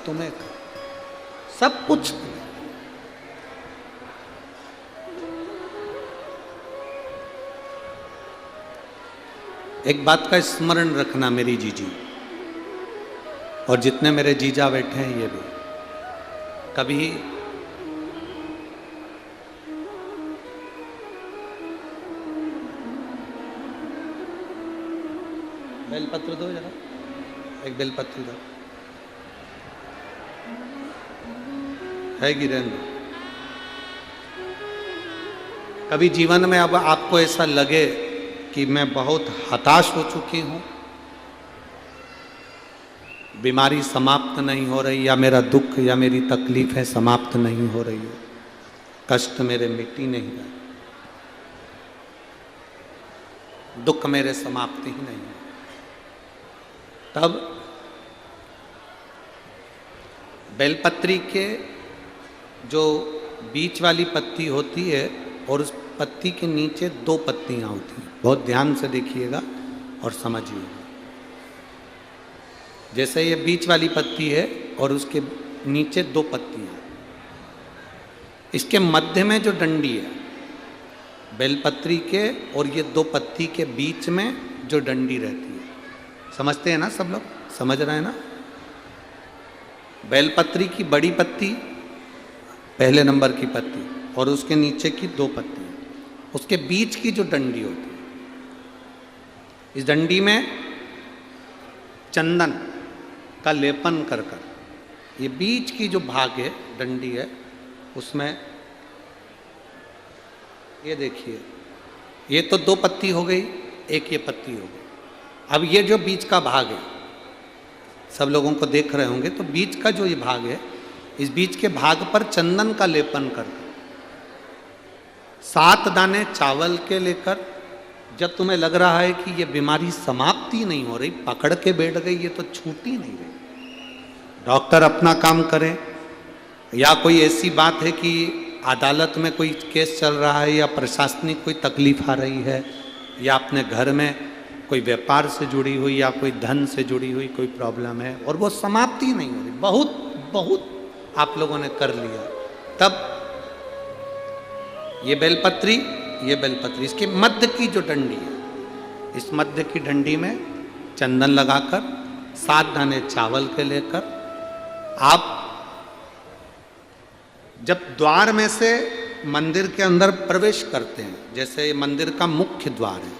तुम्हें कर, सब कुछ। एक बात का स्मरण रखना मेरी जीजी, और जितने मेरे जीजा बैठे हैं ये भी, कभी बेलपत्र दो जरा, एक बेलपत्र दो, है गिरेंद्र। कभी जीवन में अब आपको ऐसा लगे कि मैं बहुत हताश हो चुकी हूं, बीमारी समाप्त नहीं हो रही, या मेरा दुख या मेरी तकलीफें समाप्त नहीं हो रही है, कष्ट मेरे मिट्टी नहीं रहे, दुख मेरे समाप्ति ही नहीं है, तब बेलपत्री के जो बीच वाली पत्ती होती है और उस पत्ती के नीचे 2 पत्तियां होती हैं, बहुत ध्यान से देखिएगा और समझिएगा। जैसे ये बीच वाली पत्ती है और उसके नीचे 2 पत्तियां, इसके मध्य में जो डंडी है बेलपत्री के और ये 2 पत्ती के बीच में जो डंडी रहती है, समझते हैं ना सब लोग, समझ रहे हैं ना? बेलपत्री की बड़ी पत्ती पहले नंबर की पत्ती और उसके नीचे की 2 पत्ती, उसके बीच की जो डंडी होती है, इस डंडी में चंदन का लेपन कर कर, ये बीच की जो भाग है डंडी है उसमें, ये देखिए, ये तो 2 पत्ती हो गई, एक ये पत्ती हो गई। अब ये जो बीच का भाग है, सब लोगों को देख रहे होंगे, तो बीच का जो ये भाग है, इस बीच के भाग पर चंदन का लेपन कर 7 दाने चावल के लेकर, जब तुम्हें लग रहा है कि ये बीमारी समाप्ति नहीं हो रही, पकड़ के बैठ गई, ये तो छूटी नहीं रही, डॉक्टर अपना काम करें, या कोई ऐसी बात है कि अदालत में कोई केस चल रहा है, या प्रशासनिक कोई तकलीफ आ रही है, या अपने घर में कोई व्यापार से जुड़ी हुई या कोई धन से जुड़ी हुई कोई प्रॉब्लम है और वो समाप्ति नहीं हो रही, बहुत बहुत आप लोगों ने कर लिया, तब ये बेलपत्री इसके मध्य की जो डंडी है, इस मध्य की डंडी में चंदन लगाकर 7 दाने चावल के लेकर, आप जब द्वार में से मंदिर के अंदर प्रवेश करते हैं, जैसे मंदिर का मुख्य द्वार है,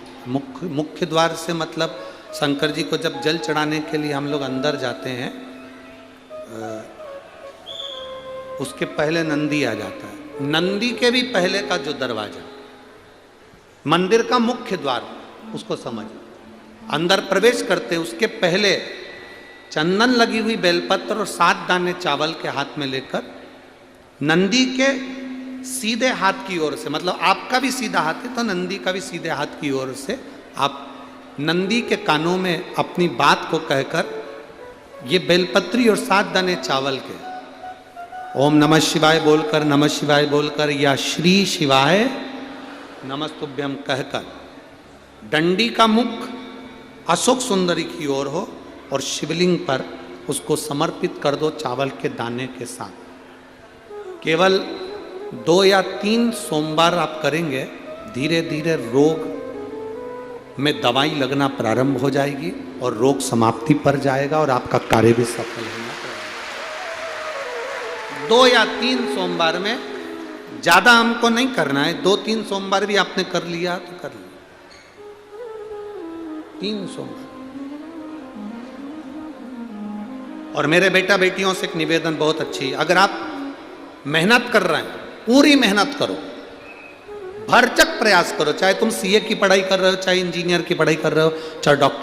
मुख्य द्वार से मतलब शंकर जी को जब जल चढ़ाने के लिए हम लोग अंदर जाते हैं, उसके पहले नंदी आ जाता है, नंदी के भी पहले का जो दरवाजा, मंदिर का मुख्य द्वार, उसको समझ, अंदर प्रवेश करते उसके पहले चंदन लगी हुई बेलपत्र और 7 दाने चावल के हाथ में लेकर, नंदी के सीधे हाथ की ओर से, मतलब आपका भी सीधा हाथ है तो नंदी का भी सीधे हाथ की ओर से, आप नंदी के कानों में अपनी बात को कहकर, ये बेलपत्री और 7 दाने चावल के ओम नमः शिवाय बोलकर, नमः शिवाय बोलकर, या श्री शिवाय नमस्तुभ्यम कहकर, डंडी का मुख अशोक सुंदरी की ओर हो और शिवलिंग पर उसको समर्पित कर दो चावल के दाने के साथ। केवल 2 या 3 सोमवार आप करेंगे, धीरे धीरे रोग में दवाई लगना प्रारंभ हो जाएगी और रोग समाप्ति पर जाएगा और आपका कार्य भी सफल होगा। 2 या 3 सोमवार में, ज़्यादा हमको नहीं करना है, 2-3 सोमवार भी आपने कर लिया तो कर लिया, 3 सोमवार। और मेरे बेटा बेटियों से एक निवेदन बहुत अच्छी, अगर आप मेहनत कर रहे हैं, पूरी मेहनत करो, भरचक प्रयास करो, चाहे तुम सीए की पढ़ाई कर रहे हो, चाहे इंजीनियर की पढ़ाई कर रहे हो, चाहे डॉक्टर